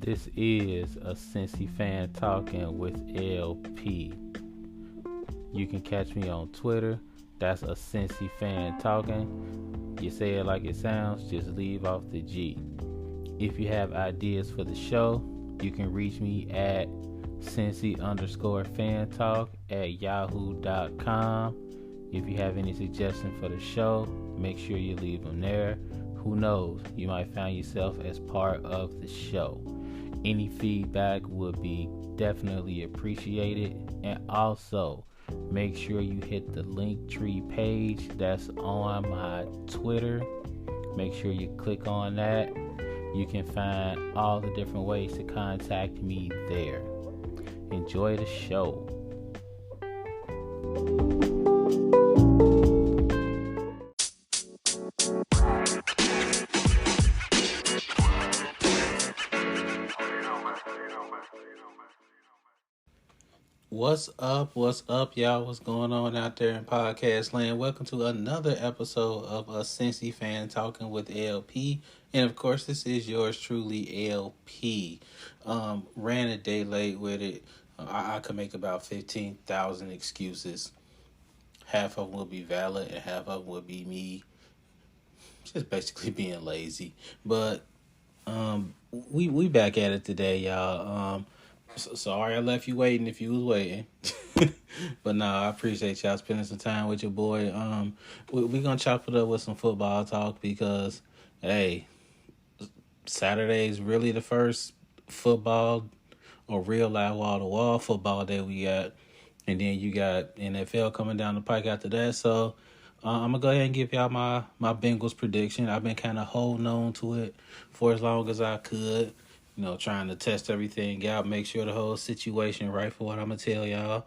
This is a Cincy fan talking with LP. You can catch me on Twitter. That's a Cincy fan talking. You say it like it sounds, just leave off the G. If you have ideas for the show, you can reach me at Cincy_fan talk at yahoo.com. If you have any suggestions for the show, make sure you leave them there. Who knows, you might find yourself as part of the show. Any feedback would be definitely appreciated. And also, make sure you hit the Linktree page that's on my Twitter. Make sure you click on that. You can find all the different ways to contact me there. Enjoy the show. What's up, y'all? What's going on out there in podcast land? Welcome to another episode of a Cincy fan talking with LP. And of course, this is yours truly, LP. Ran a day late with it. I could make about 15,000 excuses. Half of them will be valid and half of them will be me just basically being lazy. But we back at it today, y'all. Sorry I left you waiting if you was waiting. But no, I appreciate y'all spending some time with your boy. We're going to chop it up with some football talk because, hey, Saturday is really the first football or real live wall-to-wall football day we got. And then you got NFL coming down the pike after that. So I'm going to go ahead and give y'all my Bengals prediction. I've been kind of holding on to it for as long as I could. You know, trying to test everything out, make sure the whole situation right for what I'm going to tell y'all.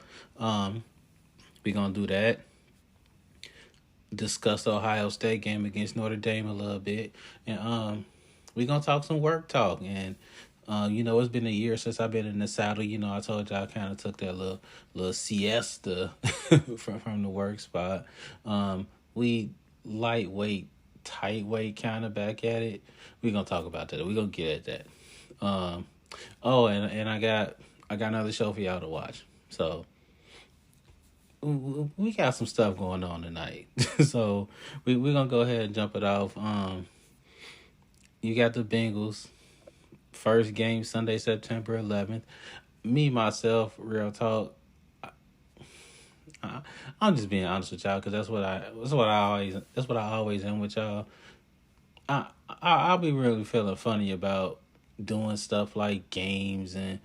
We're going to do that. Discuss the Ohio State game against Notre Dame a little bit. And we're going to talk some work talk. And, it's been a year since I've been in the saddle. You know, I told y'all I kind of took that little siesta from the work spot. We lightweight, tight weight kind of back at it. We're going to talk about that. We're going to get at that. And I got another show for y'all to watch. So we got some stuff going on tonight. So we're gonna go ahead and jump it off. You got the Bengals first game Sunday, September 11th. Me myself, real talk. I'm just being honest with y'all because that's what I always am with y'all. I'll be really feeling funny about doing stuff like games and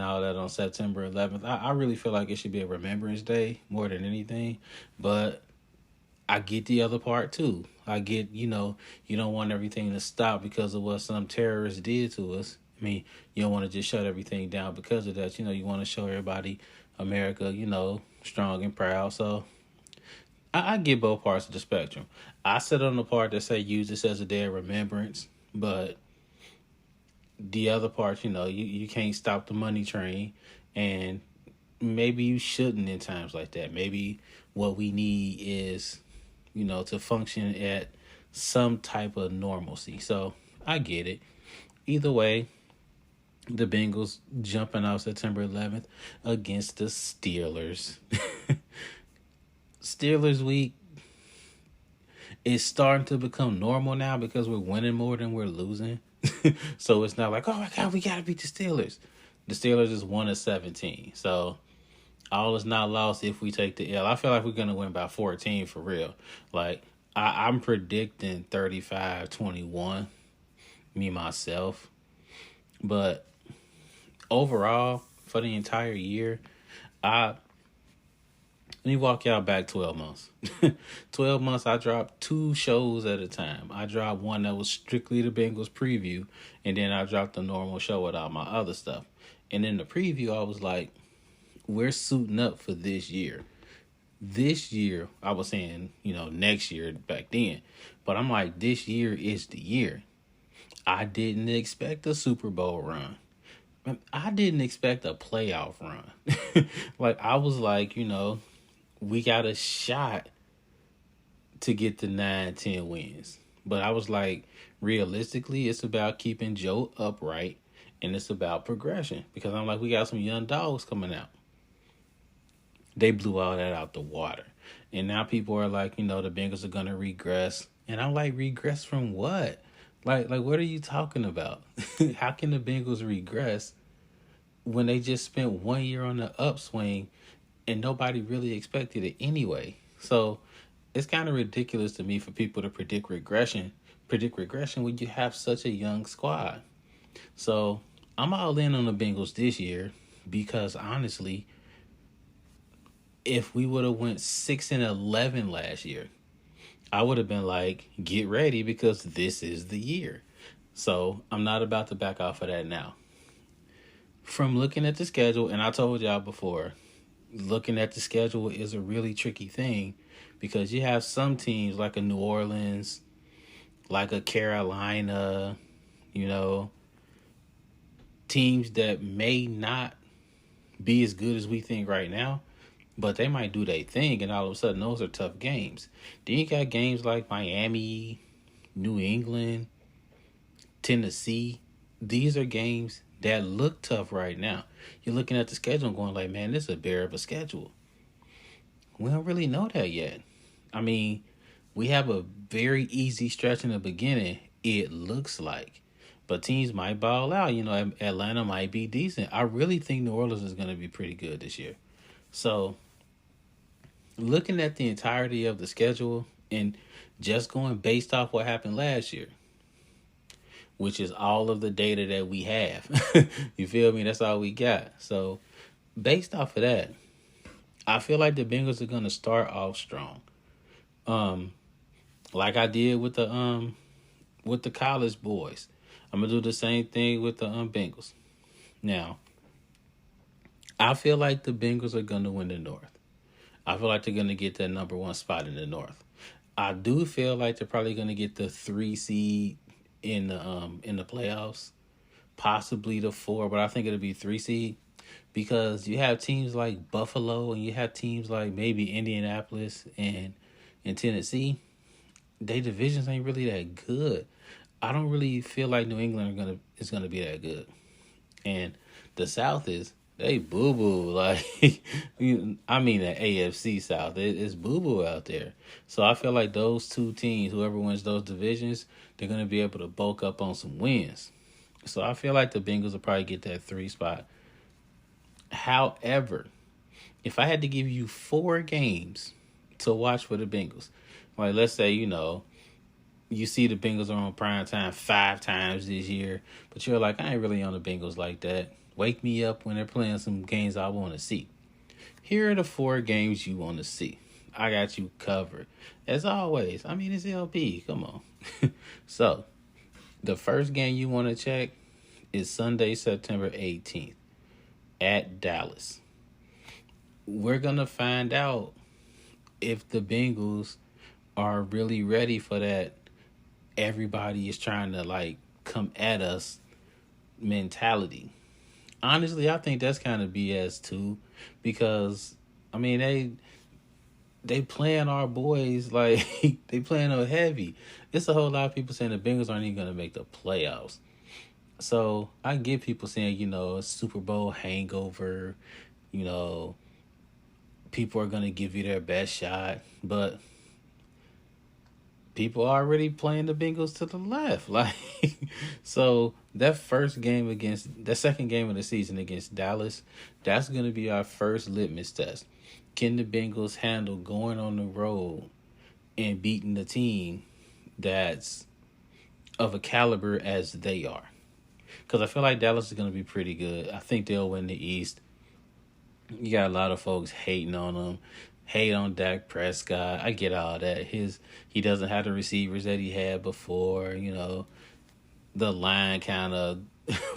all that on September 11th. I really feel like it should be a Remembrance Day more than anything, but I get the other part too. I get, you don't want everything to stop because of what some terrorists did to us. I mean, you don't want to just shut everything down because of that. You want to show everybody America, strong and proud. So I get both parts of the spectrum. I sit on the part that say use this as a day of remembrance, but the other part, you can't stop the money train, and maybe you shouldn't in times like that. Maybe what we need is, to function at some type of normalcy. So I get it. Either way, the Bengals jumping off September 11th against the Steelers. Steelers week is starting to become normal now because we're winning more than we're losing. So it's not like, oh my God, we got to beat the Steelers. The Steelers is 1-17. So all is not lost if we take the L. I feel like we're going to win by 14 for real. Like, I'm predicting 35-21, me, myself. But overall, for the entire year, let me walk y'all back 12 months. 12 months, I dropped 2 shows at a time. I dropped one that was strictly the Bengals preview, and then I dropped a normal show with all my other stuff. And in the preview, I was like, we're suiting up for this year. This year, I was saying, next year back then. But I'm like, this year is the year. I didn't expect a Super Bowl run. I didn't expect a playoff run. Like, I was like, we got a shot to get to 9-10 wins. But I was like, realistically, it's about keeping Joe upright And it's about progression because I'm like, we got some young dogs coming out. They blew all that out the water. And now people are like, the Bengals are going to regress. And I'm like, regress from what? Like, what are you talking about? How can the Bengals regress when they just spent 1 year on the upswing and nobody really expected it anyway? So it's kind of ridiculous to me for people to predict regression when you have such a young squad. So I'm all in on the Bengals this year because honestly, if we would have went 6-11 last year, I would have been like, get ready because this is the year. So I'm not about to back off of that now. From looking at the schedule, and I told y'all before, looking at the schedule is a really tricky thing because you have some teams like a New Orleans, like a Carolina, teams that may not be as good as we think right now, but they might do their thing, and all of a sudden, those are tough games. Then you got games like Miami, New England, Tennessee. These are games that look tough right now. You're looking at the schedule and going like, man, this is a bear of a schedule. We don't really know that yet. I mean, we have a very easy stretch in the beginning, it looks like. But teams might ball out. Atlanta might be decent. I really think New Orleans is going to be pretty good this year. So, looking at the entirety of the schedule and just going based off what happened last year, which is all of the data that we have. You feel me? That's all we got. So, based off of that, I feel like the Bengals are going to start off strong. Like I did with the college boys. I'm going to do the same thing with the Bengals. Now, I feel like the Bengals are going to win the North. I feel like they're going to get that number 1 spot in the North. I do feel like they're probably going to get the 3 seed in the playoffs, possibly the 4, but I think it'll be 3 seed because you have teams like Buffalo and you have teams like maybe Indianapolis and Tennessee. Their divisions ain't really that good. I don't really feel like New England is gonna be that good, and the South is. They boo-boo, like, I mean the AFC South. It's boo-boo out there. So I feel like those two teams, whoever wins those divisions, they're going to be able to bulk up on some wins. So I feel like the Bengals will probably get that 3 spot. However, if I had to give you 4 games to watch for the Bengals, like let's say, you see the Bengals are on prime time 5 times this year, but you're like, I ain't really on the Bengals like that. Wake me up when they're playing some games I want to see. Here are the 4 games you want to see. I got you covered. As always, I mean, it's LP. Come on. So, the first game you want to check is Sunday, September 18th at Dallas. We're going to find out if the Bengals are really ready for that everybody is trying to, come at us mentality. Honestly, I think that's kind of BS too, because I mean they playing our boys like they playing them heavy. It's a whole lot of people saying the Bengals aren't even gonna make the playoffs. So I get people saying a Super Bowl hangover, people are gonna give you their best shot, but people are already playing the Bengals to the left. So that second game of the season against Dallas, that's going to be our first litmus test. Can the Bengals handle going on the road and beating the team that's of a caliber as they are? Because I feel like Dallas is going to be pretty good. I think they'll win the East. You got a lot of folks hating on them. Hate on Dak Prescott. I get all that. He doesn't have the receivers that he had before. The line kind of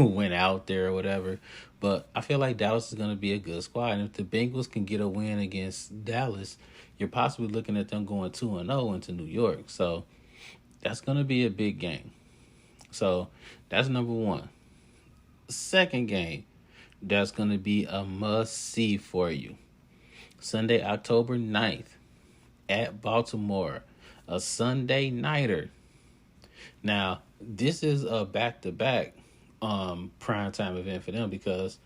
went out there or whatever. But I feel like Dallas is going to be a good squad. And if the Bengals can get a win against Dallas, you're possibly looking at them going 2-0 into New York. So that's going to be a big game. So that's number 1. Second game, that's going to be a must-see for you. Sunday, October 9th at Baltimore, a Sunday nighter. Now, this is a back-to-back primetime event for them because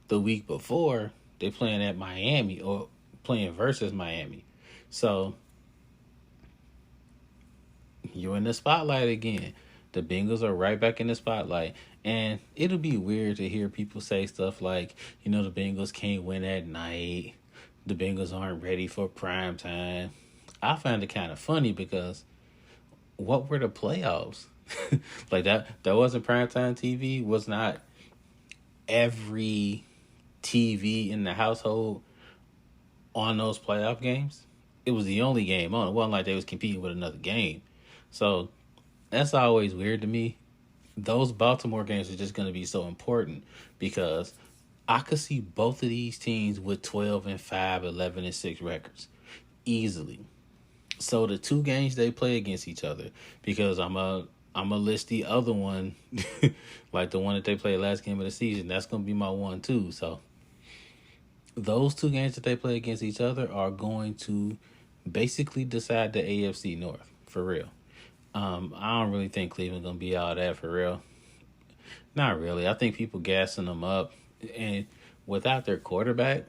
the week before they playing at Miami or playing versus Miami. So you're in the spotlight again. The Bengals are right back in the spotlight. And it'll be weird to hear people say stuff like, the Bengals can't win at night. The Bengals aren't ready for prime time. I find it kind of funny because what were the playoffs? Like that wasn't primetime TV, was not every TV in the household on those playoff games. It was the only game on. It wasn't like they was competing with another game. So that's always weird to me. Those Baltimore games are just going to be so important because I could see both of these teams with 12-5, 11-6 records easily. So the two games they play against each other, because I'm a list the other one, like the one that they played last game of the season. That's going to be my one too. So those two games that they play against each other are going to basically decide the AFC North for real. I don't really think Cleveland gonna be all that for real. Not really. I think people gassing them up, and without their quarterback,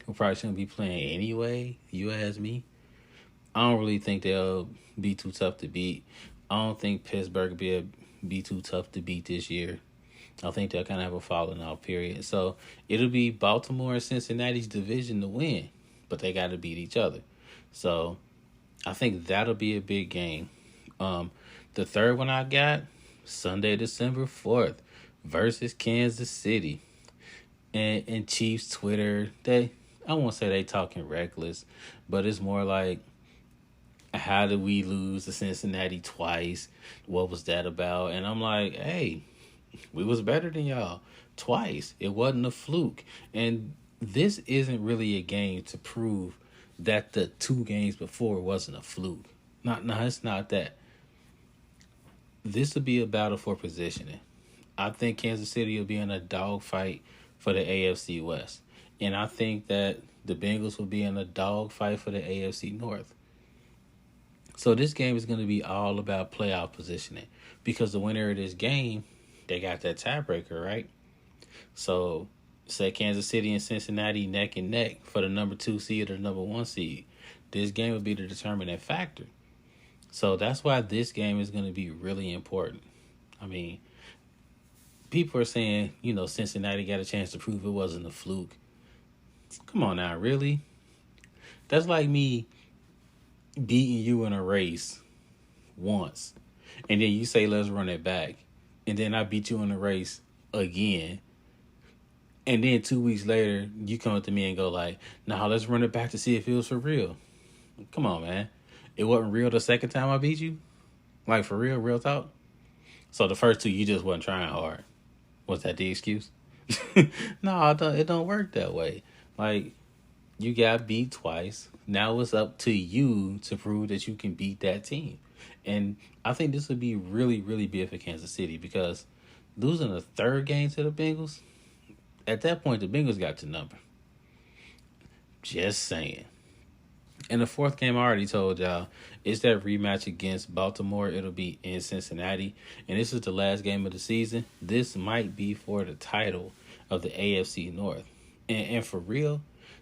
who probably shouldn't be playing anyway. You ask me. I don't really think they'll be too tough to beat. I don't think Pittsburgh will be too tough to beat this year. I think they'll kind of have a falling off period. So it'll be Baltimore and Cincinnati's division to win, but they got to beat each other. So I think that'll be a big game. The third one I got, Sunday, December 4th versus Kansas City. And Chiefs Twitter, I won't say they talking reckless, but it's more like, how did we lose to Cincinnati twice? What was that about? And I'm like, hey, we was better than y'all twice. It wasn't a fluke. And this isn't really a game to prove that the two games before wasn't a fluke. No, it's not that. This will be a battle for positioning. I think Kansas City will be in a dogfight for the AFC West. And I think that the Bengals will be in a dogfight for the AFC North. So this game is going to be all about playoff positioning. Because the winner of this game, they got that tiebreaker, right? So say Kansas City and Cincinnati neck and neck for the number 2 seed or the number 1 seed. This game will be the determining factor. So that's why this game is going to be really important. I mean, people are saying, Cincinnati got a chance to prove it wasn't a fluke. Come on now, really? That's like me beating you in a race once, and then you say, let's run it back. And then I beat you in a race again. And then 2 weeks later, you come up to me and go like, nah, let's run it back to see if it was for real. Come on, man. It wasn't real the second time I beat you? Like, for real talk? So the first two, you just wasn't trying hard. Was that the excuse? No, it don't work that way. Like, you got beat twice. Now it's up to you to prove that you can beat that team. And I think this would be really, really big for Kansas City because losing a third game to the Bengals, at that point, the Bengals got your number. Just saying. And the fourth game, I already told y'all, it's that rematch against Baltimore. It'll be in Cincinnati. And this is the last game of the season. This might be for the title of the AFC North. And for real,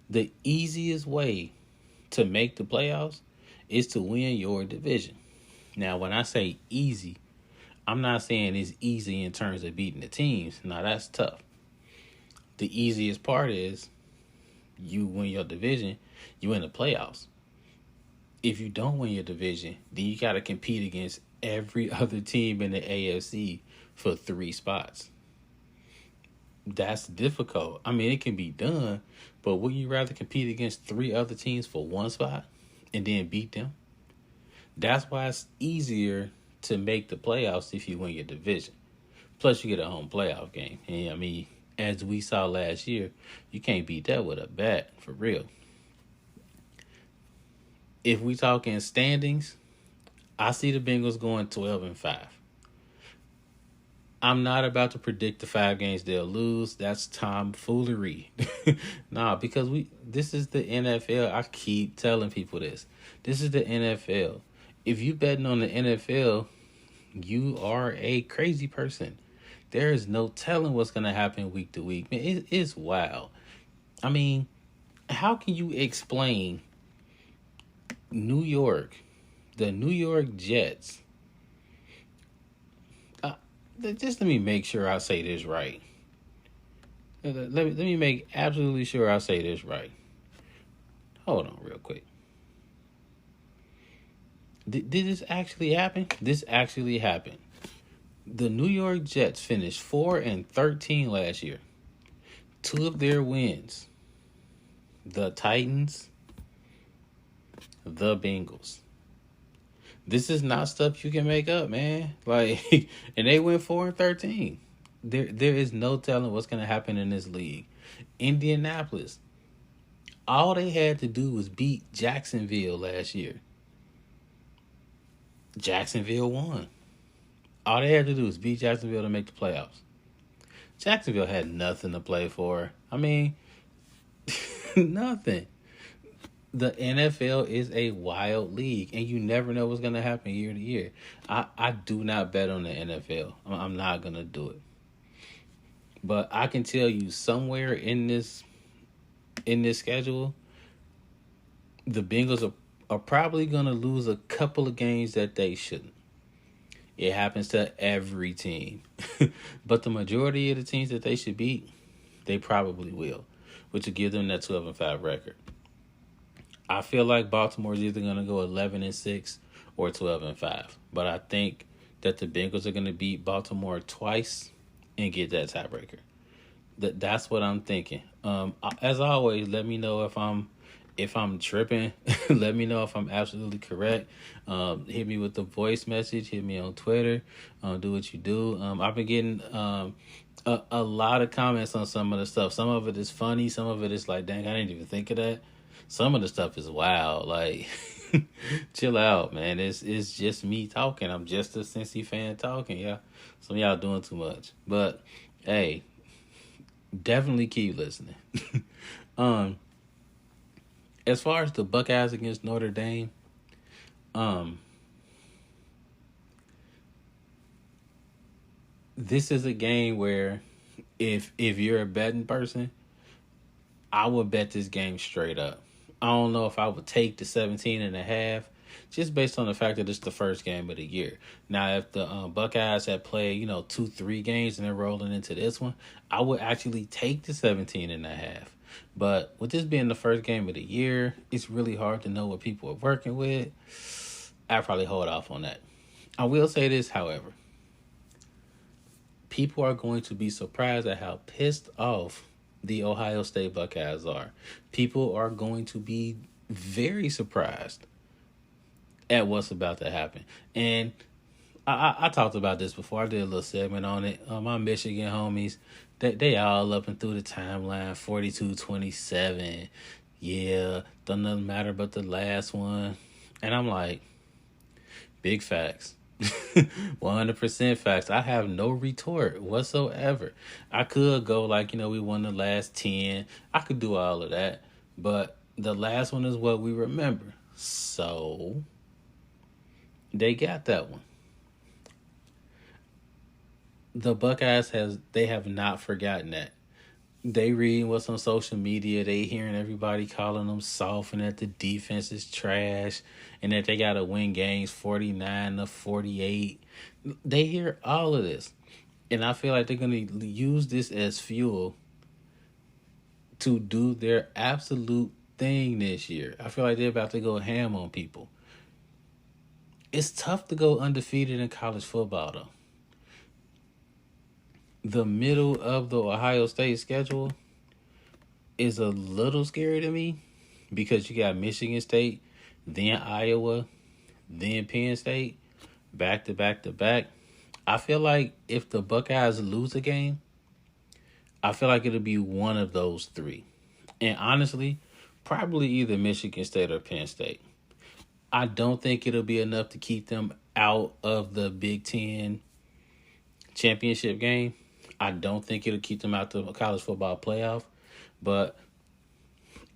the easiest way to make the playoffs is to win your division. Now, when I say easy, I'm not saying it's easy in terms of beating the teams. Now, that's tough. The easiest part is you win your division, you win the playoffs. If you don't win your division, then you got to compete against every other team in the AFC for 3 spots. That's difficult. I mean, it can be done, but would you rather compete against 3 other teams for 1 spot and then beat them? That's why it's easier to make the playoffs if you win your division. Plus, you get a home playoff game. And I mean, as we saw last year, you can't beat that with a bat, for real. If we talk in standings, I see the Bengals going 12-5. I'm not about to predict the 5 games they'll lose. That's tomfoolery. Nah, because this is the NFL. I keep telling people this. This is the NFL. If you betting on the NFL, you are a crazy person. There is no telling what's going to happen week to week. Man, it's wild. I mean, how can you explain New York, the New York Jets? Uh, just let me make sure I say this right. Let me make absolutely sure I say this right. Hold on real quick. Did this actually happen? This actually happened. The New York Jets finished 4-13 last year. Two of their wins, the Titans, the Bengals. This is not stuff you can make up, man. Like, and they went 4-13. There is no telling what's going to happen in this league. Indianapolis, all they had to do was beat Jacksonville last year. Jacksonville won. All they had to do was beat Jacksonville to make the playoffs. Jacksonville had nothing to play for. I mean, nothing. The NFL is a wild league, and you never know what's going to happen year to year. I do not bet on the NFL. I'm not going to do it. But I can tell you somewhere in this schedule, the Bengals are probably going to lose a couple of games that they shouldn't. It happens to every team. But the majority of the teams that they should beat, they probably will, which will give them that 12-5 record. I feel like Baltimore is either going to go 11-6 or 12-5. But I think that the Bengals are going to beat Baltimore twice and get that tiebreaker. That's what I'm thinking. As always, let me know if I'm tripping. Let me know if I'm absolutely correct. Hit me with the voice message. Hit me on Twitter. Do what you do. I've been getting a lot of comments on some of the stuff. Some of it is funny. Some of it is like, dang, I didn't even think of that. Some of the stuff is wild. Like, chill out, man. It's just me talking. I'm just a Cincy fan talking. Yeah, some of y'all doing too much. But hey, definitely keep listening. As far as the Buckeyes against Notre Dame, this is a game where if you're a betting person, I would bet this game straight up. I don't know if I would take the 17.5, just based on the fact that it's the first game of the year. Now, if the Buckeyes had played, 2-3 games and they're rolling into this one, I would actually take the 17.5. But with this being the first game of the year, it's really hard to know what people are working with. I'd probably hold off on that. I will say this, however. People are going to be surprised at how pissed off the Ohio State Buckeyes are. People are going to be very surprised at what's about to happen. And I talked about this before. I did a little segment on it. My Michigan homies, they all up and through the timeline, 42-27. Yeah, doesn't matter but the last one. And I'm like, big facts. 100% facts. I have no retort whatsoever. I could go like, we won the last 10. I could do all of that. But the last one is what we remember. So they got that one. The Buckeyes have not forgotten that. They reading what's on social media. They hearing everybody calling them soft and that the defense is trash and that they got to win games 49-48. They hear all of this. And I feel like they're going to use this as fuel to do their absolute thing this year. I feel like they're about to go ham on people. It's tough to go undefeated in college football, though. The middle of the Ohio State schedule is a little scary to me because you got Michigan State, then Iowa, then Penn State, back to back to back. I feel like if the Buckeyes lose a game, I feel like it'll be one of those three. And honestly, probably either Michigan State or Penn State. I don't think it'll be enough to keep them out of the Big Ten championship game. I don't think it'll keep them out the college football playoff. But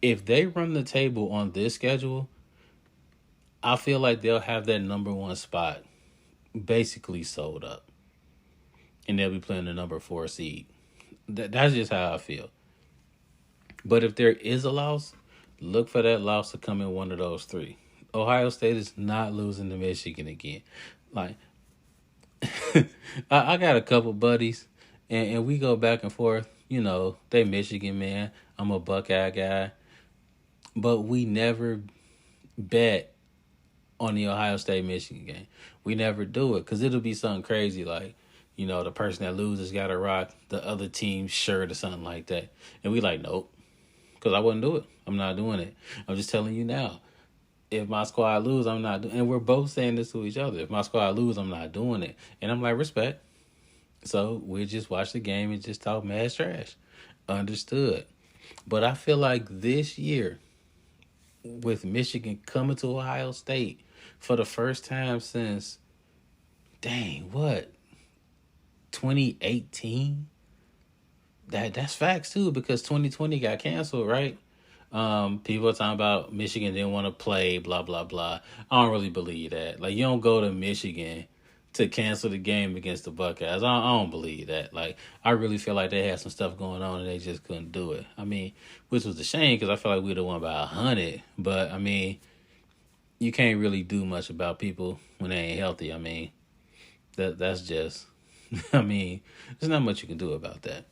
if they run the table on this schedule, I feel like they'll have that number one spot basically sold up. and they'll be playing the number 4 seed. That's just how I feel. But if there is a loss, look for that loss to come in one of those three. Ohio State is not losing to Michigan again. Like, I got a couple buddies, and we go back and forth. You know, they Michigan man. I'm a Buckeye guy, but we never bet on the Ohio State Michigan game. We never do it because it'll be something crazy like, you know, the person that loses got to rock the other team's shirt or something like that, and we like nope, because I wouldn't do it. I'm not doing it. I'm just telling you now. If my squad lose, I'm not doing. And we're both saying this to each other. If my squad lose, I'm not doing it. And I'm like, respect. So we just watch the game and just talk mad trash. Understood. But I feel like this year, with Michigan coming to Ohio State for the first time since, dang, what, 2018? That's facts too, because 2020 got canceled, right? People are talking about Michigan didn't want to play, blah, blah, blah. I don't really believe that. Like, you don't go to Michigan to cancel the game against the Buckeyes. I don't believe that. Like, I really feel like they had some stuff going on and they just couldn't do it. I mean, which was a shame because I feel like we'd have won by 100. But, I mean, you can't really do much about people when they ain't healthy. I mean, that's just, I mean, there's not much you can do about that.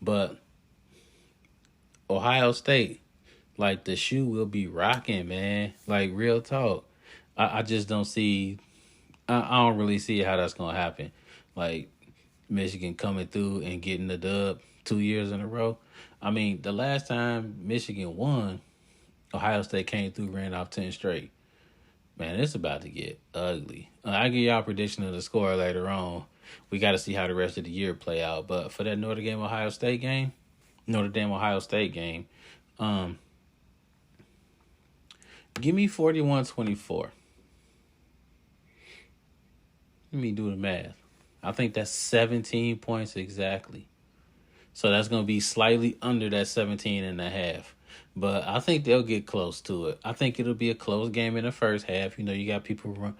But Ohio State, like, the shoe will be rocking, man. Like, real talk. I just don't see, I don't really see how that's going to happen. Like, Michigan coming through and getting the dub 2 years in a row. I mean, the last time Michigan won, Ohio State came through, ran off 10 straight. Man, it's about to get ugly. I'll give y'all a prediction of the score later on. We got to see how the rest of the year play out. But for that Notre Dame-Ohio State game, give me 41-24. Let me do the math. I think that's 17 points exactly. So that's going to be slightly under that 17 and a half. But I think they'll get close to it. I think it'll be a close game in the first half. You know, you got people,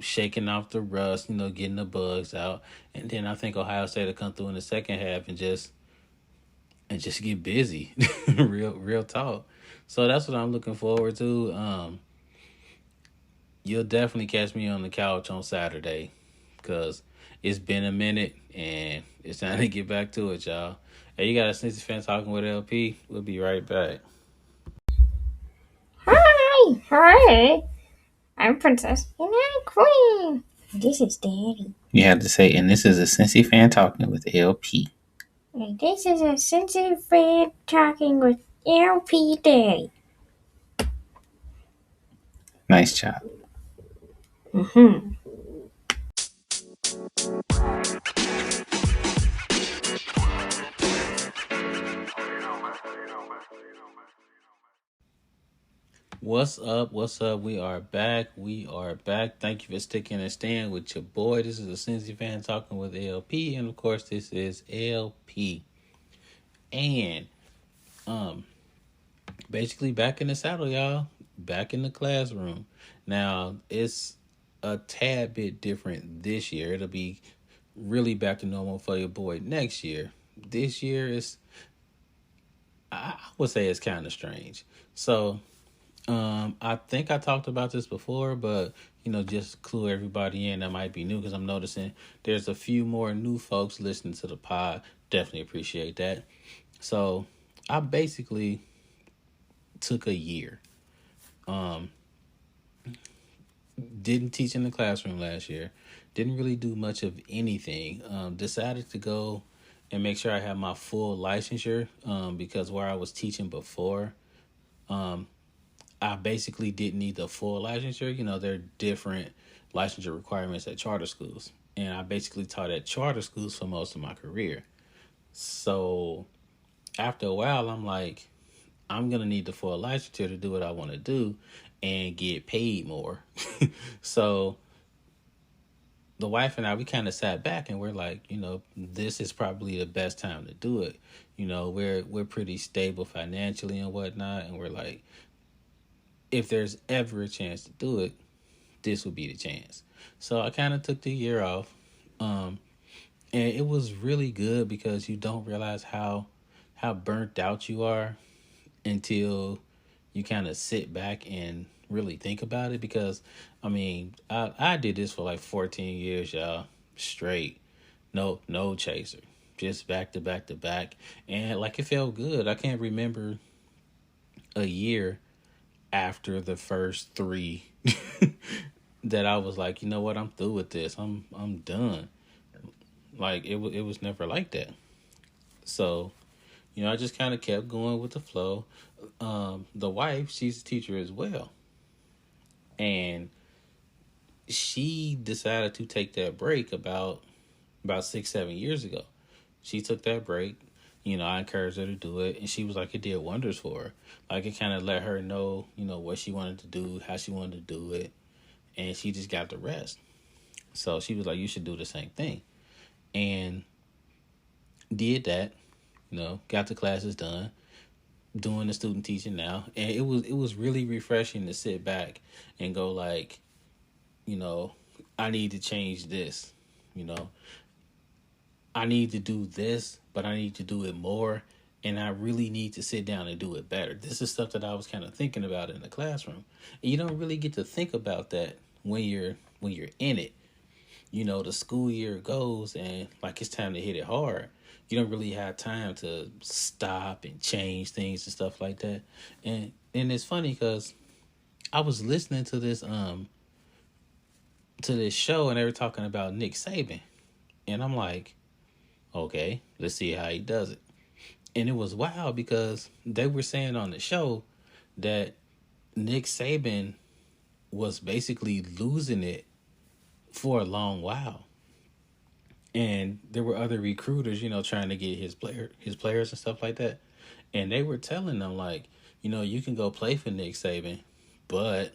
shaking off the rust, getting the bugs out. And then I think Ohio State will come through in the second half and just get busy. real talk. So that's what I'm looking forward to. You'll definitely catch me on the couch on Saturday because it's been a minute and it's time to get back to it, y'all. Hey, you got a Sneaky Fan Talking with LP. We'll be right back. Hi, I'm Princess and I'm Queen. This is Daddy. You have to say, and this is a Cincy Fan Talking with LP. And this is a Cincy Fan Talking with LP Daddy. Nice job. Mm-hmm. What's up? What's up? We are back. Thank you for sticking and staying with your boy. This is a Cincy Fan Talking with LP. And of course, this is LP. And basically back in the saddle, y'all. Back in the classroom. Now, it's a tad bit different this year. It'll be really back to normal for your boy next year. This year is, I would say it's kind of strange. So, I think I talked about this before, but just clue everybody in that might be new because I'm noticing there's a few more new folks listening to the pod. Definitely appreciate that. So I basically took a year. Didn't teach in the classroom last year. Didn't really do much of anything. Decided to go and make sure I have my full licensure because where I was teaching before, I basically didn't need the full licensure. There are different licensure requirements at charter schools. And I basically taught at charter schools for most of my career. So after a while, I'm like, I'm going to need the full licensure to do what I want to do and get paid more. So the wife and I, we kind of sat back and we're like, this is probably the best time to do it. We're pretty stable financially and whatnot. And we're like, if there's ever a chance to do it, this would be the chance. So I kind of took the year off. And it was really good because you don't realize how burnt out you are until you kind of sit back and really think about it. Because I mean, I did this for like 14 years, y'all, straight. No chaser, just back to back to back, and like it felt good. I can't remember a year after the first three that I was like, you know what, I'm through with this. I'm done. Like it was never like that. So I just kind of kept going with the flow. The wife, she's a teacher as well, and she decided to take that break about 6 7 years ago. She took that break. I encouraged her to do it, and she was like, it did wonders for her. Like it kind of let her know, what she wanted to do, how she wanted to do it, and she just got the rest. So she was like, you should do the same thing, and did that. Got the classes done, doing the student teaching now, and it was really refreshing to sit back and go like, you know, I need to change this. You know, I need to do this, but I need to do it more. And I really need to sit down and do it better. This is stuff that I was kind of thinking about in the classroom. And you don't really get to think about that when you're in it. The school year goes and like it's time to hit it hard. You don't really have time to stop and change things and stuff like that. And it's funny because I was listening to this show and they were talking about Nick Saban. And I'm like, okay, let's see how he does it. And it was wild because they were saying on the show that Nick Saban was basically losing it for a long while. And there were other recruiters, trying to get his players and stuff like that. And they were telling them like, you can go play for Nick Saban, but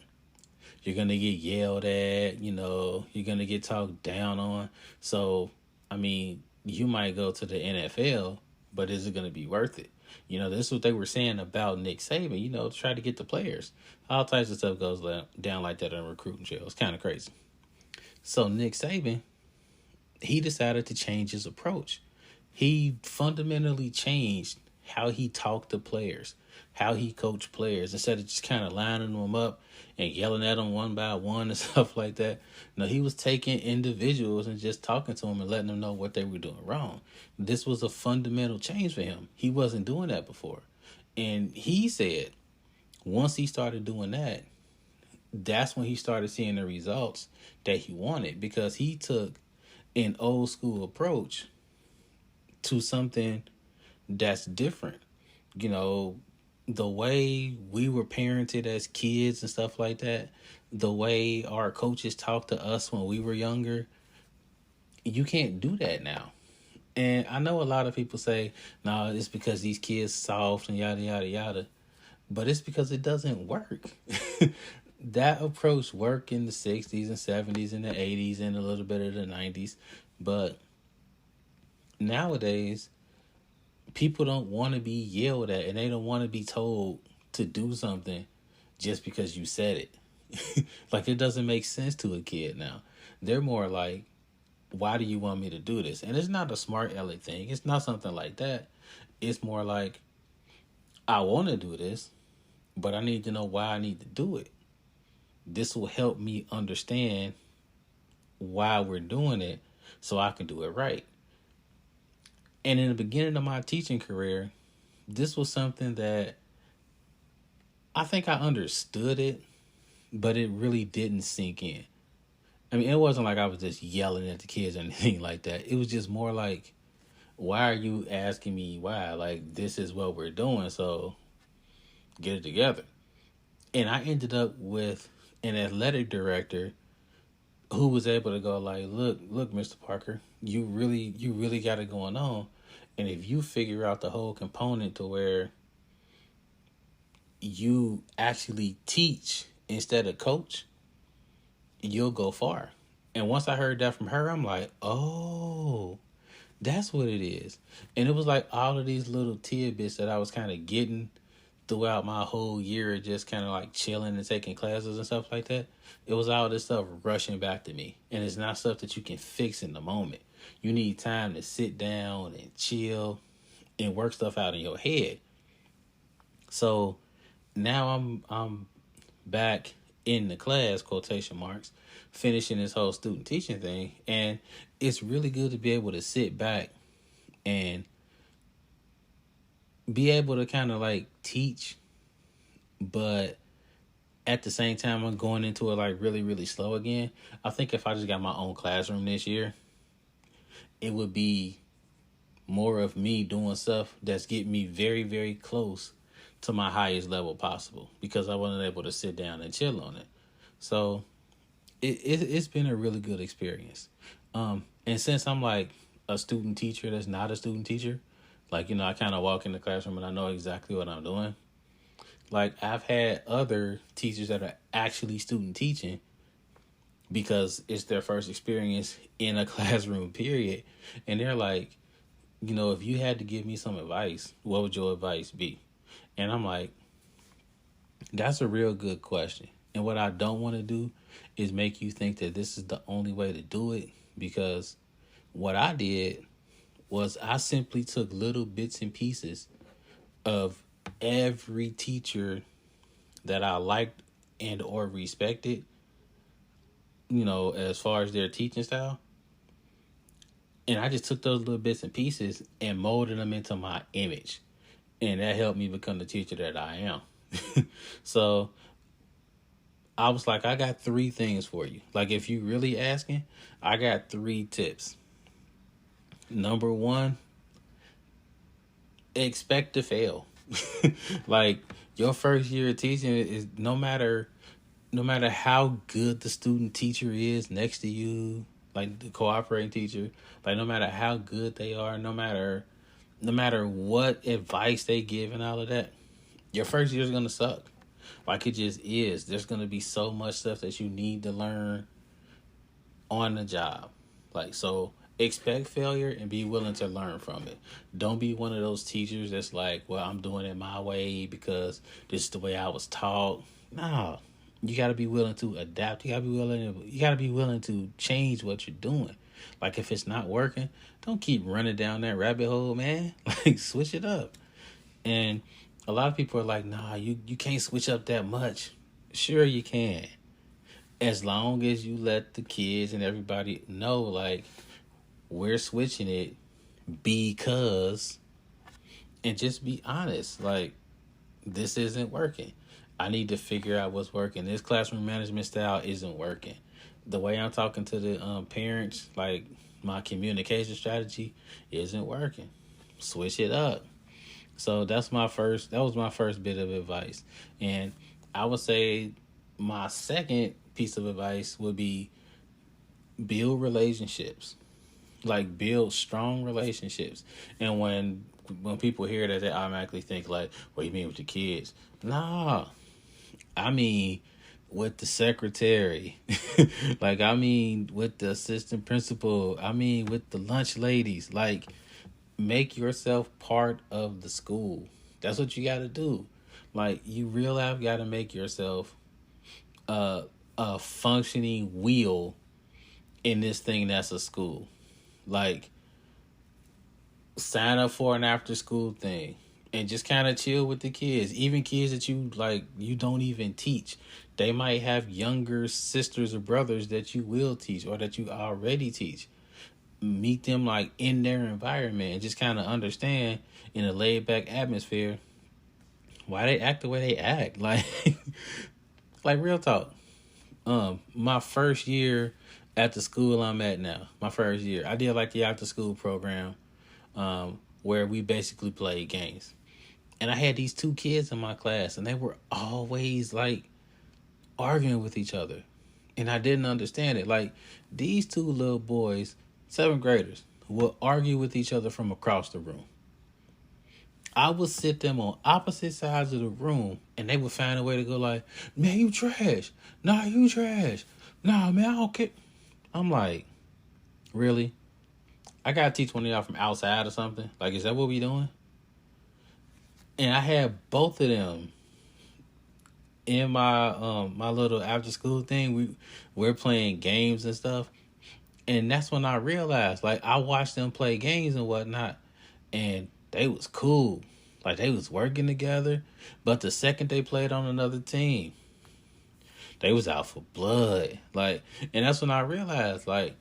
you're gonna get yelled at, you're gonna get talked down on. So, I mean, you might go to the NFL, but is it gonna be worth it? This is what they were saying about Nick Saban, to try to get the players. All types of stuff goes down like that in recruiting jail. It's kind of crazy. So Nick Saban, he decided to change his approach. He fundamentally changed how he talked to players, how he coached players, instead of just kind of lining them up and yelling at them one by one and stuff like that. No, he was taking individuals and just talking to them and letting them know what they were doing wrong. This was a fundamental change for him. He wasn't doing that before. And he said once he started doing that, that's when he started seeing the results that he wanted, because he took an old school approach to something that's different. You know, the way we were parented as kids and stuff like that, the way our coaches talked to us when we were younger, you can't do that now. And I know a lot of people say, no, it's because these kids soft and yada, yada, yada. But it's because it doesn't work. That approach worked in the 60s and 70s and the 80s and a little bit of the 90s. But nowadays, people don't want to be yelled at and they don't want to be told to do something just because you said it. Like, it doesn't make sense to a kid now. They're more like, why do you want me to do this? And it's not a smart aleck thing. It's not something like that. It's more like, I want to do this, but I need to know why I need to do it. This will help me understand why we're doing it so I can do it right. And in the beginning of my teaching career, this was something that I think I understood it, but it really didn't sink in. I mean, it wasn't like I was just yelling at the kids or anything like that. It was just more like, why are you asking me why? Like, this is what we're doing, so get it together. And I ended up with an athletic director who was able to go like, look, Mr. Parker, you really got it going on. And if you figure out the whole component to where you actually teach instead of coach, you'll go far. And once I heard that from her, I'm like, oh, that's what it is. And it was like all of these little tidbits that I was kind of getting throughout my whole year, just kind of like chilling and taking classes and stuff like that, it was all this stuff rushing back to me. And it's not stuff that you can fix in the moment. You need time to sit down and chill and work stuff out in your head. So now I'm back in the class, quotation marks, finishing this whole student teaching thing. And it's really good to be able to sit back and be able to kind of like teach, but at the same time I'm going into it like really, really slow again. I think if I just got my own classroom this year, it would be more of me doing stuff that's getting me very, very close to my highest level possible, because I wasn't able to sit down and chill on it. So it's been a really good experience. And since I'm like a student teacher that's not a student teacher, like, I kind of walk in the classroom and I know exactly what I'm doing. Like, I've had other teachers that are actually student teaching because it's their first experience in a classroom, period. And they're like, if you had to give me some advice, what would your advice be? And I'm like, that's a real good question. And what I don't want to do is make you think that this is the only way to do it, because what I did was I simply took little bits and pieces of every teacher that I liked and or respected, as far as their teaching style. And I just took those little bits and pieces and molded them into my image. And that helped me become the teacher that I am. So I was like, I got 3 things for you. Like, if you really asking, I got 3 tips. Number 1, expect to fail. Like, your first year of teaching is no matter how good the student teacher is next to you, like the cooperating teacher, like no matter how good they are, no matter what advice they give and all of that, your first year is gonna suck. Like, it just is. There's gonna be so much stuff that you need to learn on the job. Like, so expect failure and be willing to learn from it. Don't be one of those teachers that's like, well, I'm doing it my way because this is the way I was taught. No. You gotta be willing to adapt. You gotta be willing to change what you're doing. Like, if it's not working, don't keep running down that rabbit hole, man. Like, switch it up. And a lot of people are like, nah, you can't switch up that much. Sure you can. As long as you let the kids and everybody know, like, we're switching it because, and just be honest, like, this isn't working. I need to figure out what's working. This classroom management style isn't working. The way I'm talking to the parents, like, my communication strategy isn't working. Switch it up. So that was my first bit of advice. And I would say my second piece of advice would be build relationships. Like, build strong relationships. And when people hear that, they automatically think like, what do you mean with the kids? Nah. I mean with the secretary. Like, I mean with the assistant principal. I mean with the lunch ladies. Like, make yourself part of the school. That's what you got to do. Like, you real life got to make yourself a functioning wheel in this thing that's a school. Like, sign up for an after school thing and just kind of chill with the kids. Even kids that you don't even teach. They might have younger sisters or brothers that you will teach or that you already teach. Meet them like in their environment and just kind of understand in a laid back atmosphere why they act the way they act. Like, like, real talk. My first year at the school I'm at now, my first year, I did like the after school program, where we basically played games. And I had these 2 kids in my class, and they were always like arguing with each other. And I didn't understand it. Like, these 2 little boys, 7th graders, will argue with each other from across the room. I would sit them on opposite sides of the room, and they would find a way to go like, man, you trash. Nah, you trash. Nah, man, I don't care. I'm like, really? I gotta teach one of y'all from outside or something? Like, is that what we doing? And I had both of them in my little after school thing. We're playing games and stuff. And that's when I realized, like, I watched them play games and whatnot, and they was cool. Like, they was working together. But the second they played on another team, they was out for blood. Like, and that's when I realized, like,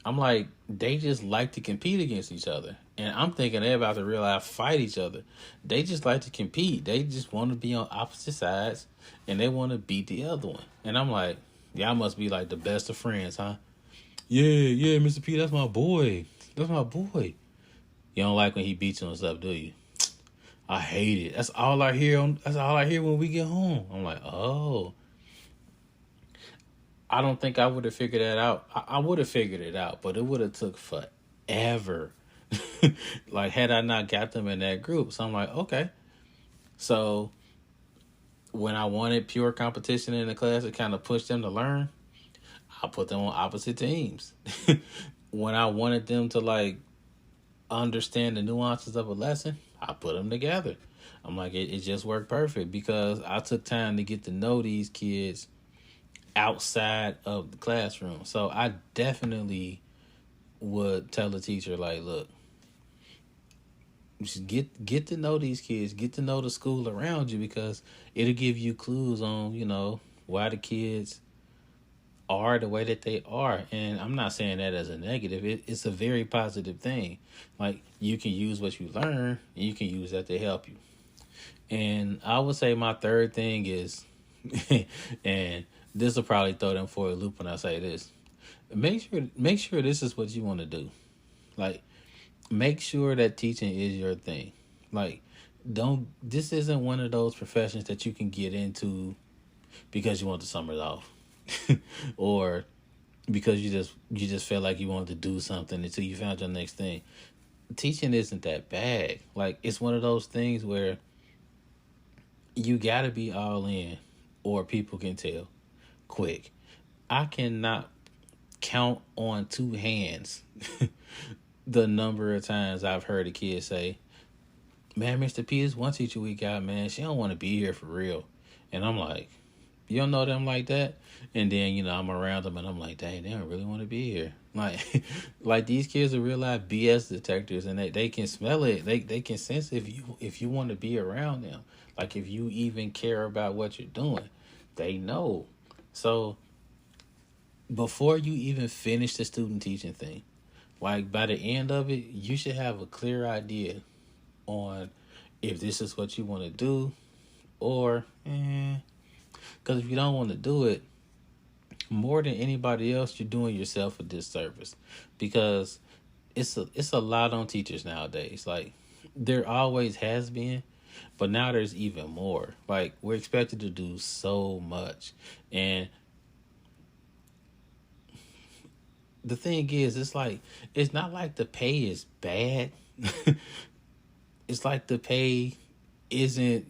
I'm like, they just like to compete against each other. And I'm thinking they're about to realize fight each other. They just like to compete. They just want to be on opposite sides and they want to beat the other one. And I'm like, y'all must be like the best of friends, huh? Yeah, yeah, Mr. P, that's my boy. That's my boy. You don't like when he beats you and stuff, do you? I hate it. That's all I hear when we get home. I'm like, oh. I don't think I would have figured that out. I would have figured it out, but it would have took forever. Like, had I not got them in that group. So I'm like, okay. So when I wanted pure competition in the class to kind of push them to learn, I put them on opposite teams. When I wanted them to like understand the nuances of a lesson, I put them together. I'm like, it just worked perfect because I took time to get to know these kids outside of the classroom. So I definitely would tell the teacher, like, look, just get to know these kids, get to know the school around you because it'll give you clues on, why the kids are the way that they are. And I'm not saying that as a negative. It's a very positive thing. Like, you can use what you learn and you can use that to help you. And I would say my third thing is, and this will probably throw them for a loop when I say this. Make sure this is what you want to do. Like, make sure that teaching is your thing. Like, don't this isn't one of those professions that you can get into because you want the summers off. Or because you just felt like you wanted to do something until you found your next thing. Teaching isn't that bad. Like, it's one of those things where you gotta be all in or people can tell quick. I cannot count on two hands the number of times I've heard a kid say, man, Mr. P, this one teacher we got, man, she don't want to be here for real. And I'm like, you don't know them like that? And then, I'm around them and I'm like, dang, they don't really want to be here. Like, like these kids are real life BS detectors and they can smell it. They can sense if you want to be around them. Like, if you even care about what you're doing, they know. So before you even finish the student teaching thing, like by the end of it, you should have a clear idea on if this is what you want to do or because if you don't want to do it, more than anybody else, you're doing yourself a disservice because it's a lot on teachers nowadays. Like, there always has been, but now there's even more. Like, we're expected to do so much. And the thing is, it's not like the pay is bad. It's like the pay isn't,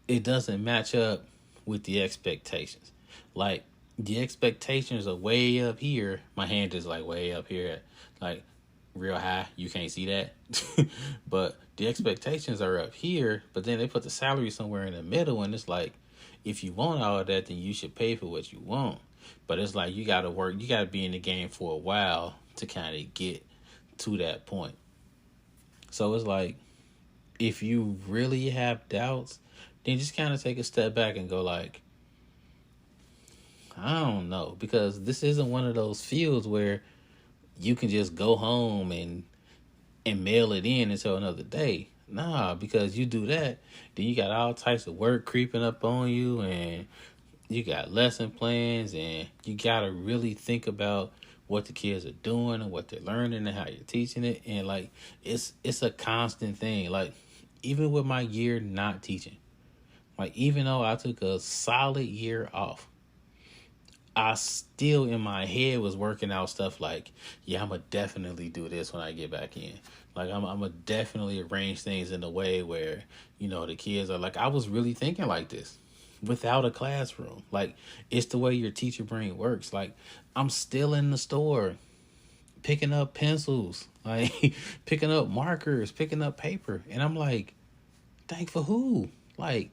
it doesn't match up with the expectations. Like, the expectations are way up here. My hand is like way up here, like real high. You can't see that. But the expectations are up here, but then they put the salary somewhere in the middle, and it's like, if you want all of that, then you should pay for what you want. But it's like, you gotta work, you gotta be in the game for a while to kind of get to that point. So it's like, if you really have doubts, then just kind of take a step back and go like, I don't know, because this isn't one of those fields where you can just go home and mail it in until another day. Nah, because you do that, then you got all types of work creeping up on you, and you got lesson plans, and you gotta really think about what the kids are doing and what they're learning and how you're teaching it. And like, it's a constant thing. Like, even with my year not teaching, like, even though I took a solid year off, I still in my head was working out stuff like, yeah, I'm gonna definitely do this when I get back in. Like, I'm gonna definitely arrange things in a way where, the kids are like, I was really thinking like this without a classroom. Like, it's the way your teacher brain works. Like, I'm still in the store picking up pencils, like picking up markers, picking up paper. And I'm like, Thank for who? Like,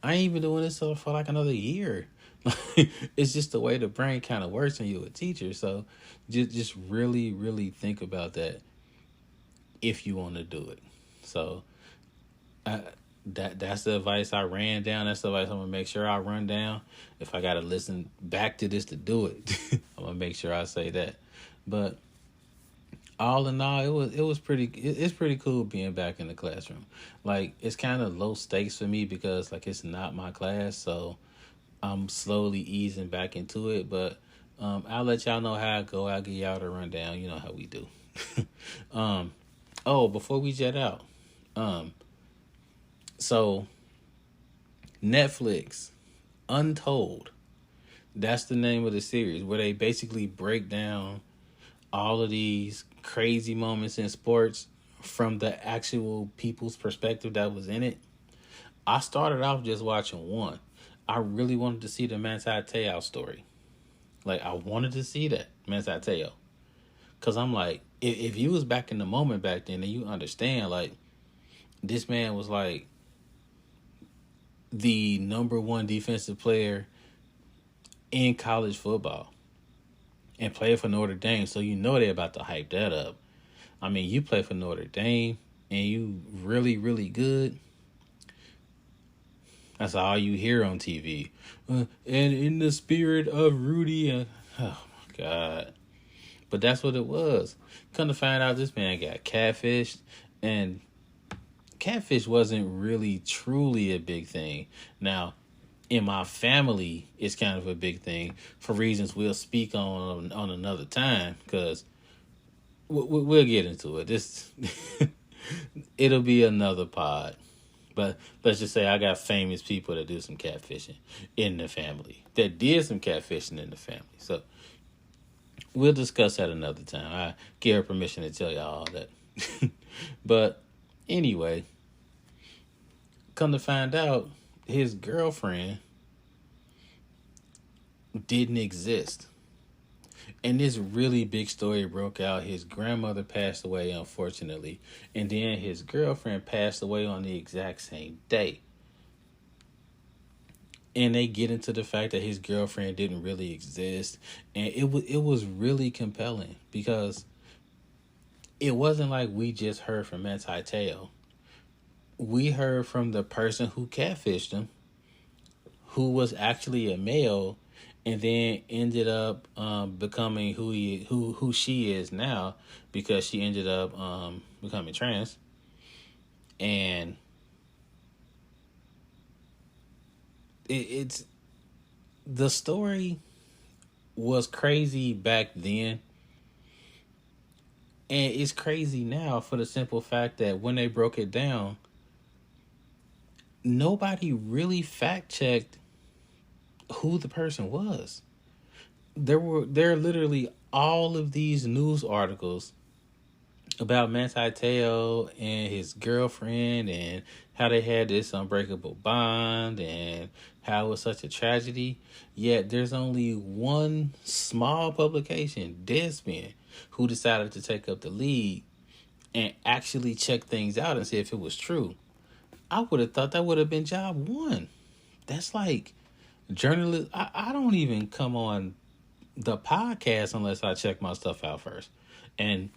I ain't even doing this for like another year. Like, it's just the way the brain kind of works when you're a teacher. So just really, really think about that if you want to do it. So I, that's the advice I ran down. That's the advice I'm gonna make sure I run down. If I gotta listen back to this to do it, I'm gonna make sure I say that. But all in all, it was pretty. It's pretty cool being back in the classroom. Like, it's kind of low stakes for me because like it's not my class, so I'm slowly easing back into it. But I'll let y'all know how I go. I'll give y'all the rundown. You know how we do. um, oh, before we jet out, um, so Netflix Untold. That's the name of the series where they basically break down all of these crazy moments in sports from the actual people's perspective that was in it. I started off just watching one. I really wanted to see the Manti Te'o story. Like, I wanted to see that Manti Te'o. Because I'm like, if you was back in the moment back then, then you understand, like, this man was like the number one defensive player in college football and played for Notre Dame. So you know they're about to hype that up. I mean, you play for Notre Dame and you really, really good. That's all you hear on TV. And in the spirit of Rudy, and oh my God. But that's what it was. Come to find out, this man got catfished, and catfish wasn't really truly a big thing. Now, in my family, it's kind of a big thing for reasons we'll speak on another time, because we'll get into it. This it'll be another pod. But let's just say I got famous people that do some catfishing in the family, that did some catfishing in the family. So we'll discuss that another time. I give her permission to tell y'all all that. But anyway, come to find out, his girlfriend didn't exist. And this really big story broke out. His grandmother passed away, unfortunately. And then his girlfriend passed away on the exact same day. And they get into the fact that his girlfriend didn't really exist. And it was really compelling because it wasn't like we just heard from Manti Te'o. We heard from the person who catfished him, who was actually a male, and then ended up becoming who she is now, because she ended up becoming trans. And it's the story was crazy back then, and it's crazy now for the simple fact that when they broke it down, nobody really fact checked who the person was. There are literally all of these news articles about Manti Te'o and his girlfriend and how they had this unbreakable bond and how it was such a tragedy. Yet there's only one small publication, Deadspin, who decided to take up the lead and actually check things out and see if it was true. I would have thought that would have been job one. That's like journalist. I don't even come on the podcast unless I check my stuff out first. And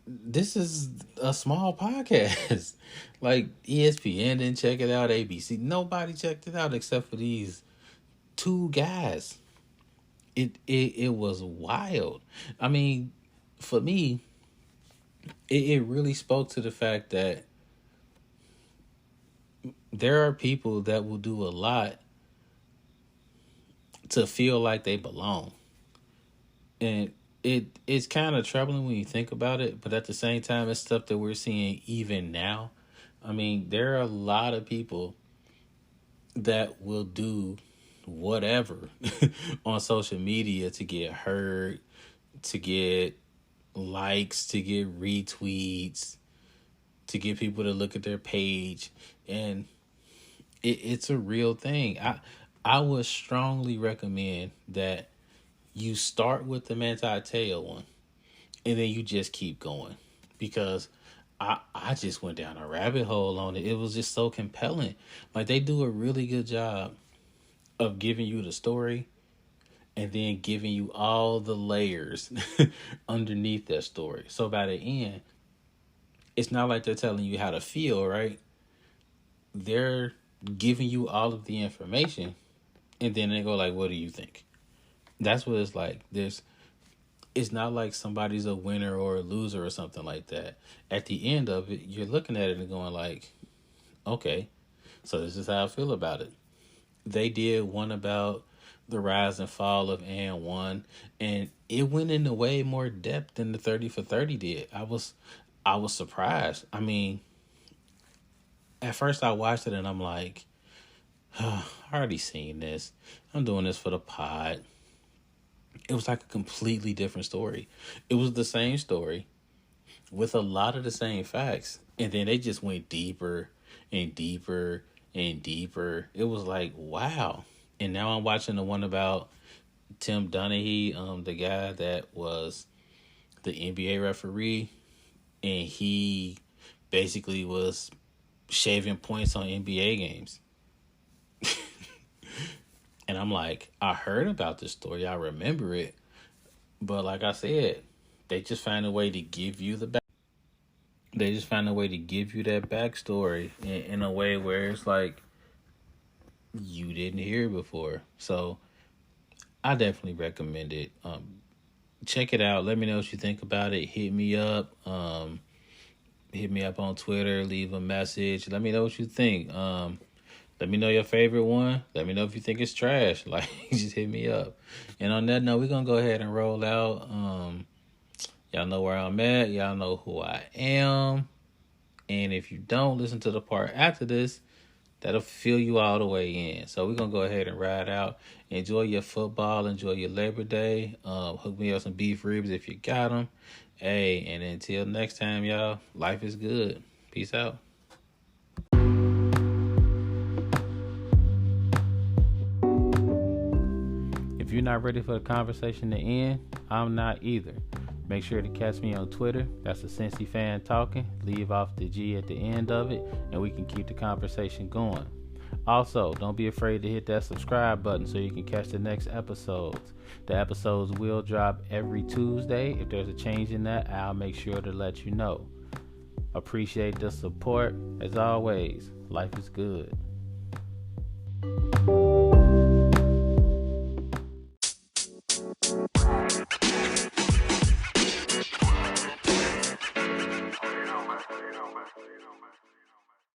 this is a small podcast. Like, ESPN didn't check it out, ABC. Nobody checked it out except for these two guys. It was wild. I mean, for me, it really spoke to the fact that there are people that will do a lot to feel like they belong. And it's kind of troubling when you think about it, but at the same time, it's stuff that we're seeing even now. I mean, there are a lot of people that will do whatever on social media to get heard, to get likes, to get retweets, to get people to look at their page. And it's a real thing. I would strongly recommend that you start with the Manti Te'o one, and then you just keep going, because I just went down a rabbit hole on it. It was just so compelling. Like, they do a really good job of giving you the story and then giving you all the layers underneath that story. So by the end, it's not like they're telling you how to feel, right? They're giving you all of the information, and then they go like, "What do you think?" That's what it's like. It's not like somebody's a winner or a loser or something like that. At the end of it, you're looking at it and going like, "Okay, so this is how I feel about it." They did one about the rise and fall of and one, and it went into way more depth than the 30 for 30 did. I was surprised. I mean, at first I watched it and I'm like, I already seen this. I'm doing this for the pod. It was like a completely different story. It was the same story with a lot of the same facts. And then they just went deeper and deeper and deeper. It was like, wow. And now I'm watching the one about Tim Donaghy, the guy that was the NBA referee, and he basically was shaving points on NBA games. And I'm like, I heard about this story. I remember it. But like I said, they just find a way to give you the back. They just find a way to give you that backstory in a way where it's like you didn't hear before. So I definitely recommend it. Check it out. Let me know what you think about it. Hit me up. Hit me up on Twitter. Leave a message. Let me know what you think. Let me know your favorite one. Let me know if you think it's trash. Like, just hit me up. And on that note, we're going to go ahead and roll out. Y'all know where I'm at. Y'all know who I am. And if you don't listen to the part after this, that'll fill you all the way in. So we're going to go ahead and ride out. Enjoy your football. Enjoy your Labor Day. Hook me up some beef ribs if you got them. Hey, and until next time, y'all, life is good. Peace out. If you're not ready for the conversation to end, I'm not either. Make sure to catch me on Twitter. That's a Cincy fan talking. Leave off the G at the end of it, and we can keep the conversation going. Also, don't be afraid to hit that subscribe button so you can catch the next episodes. The episodes will drop every Tuesday. If there's a change in that, I'll make sure to let you know. Appreciate the support. As always, life is good.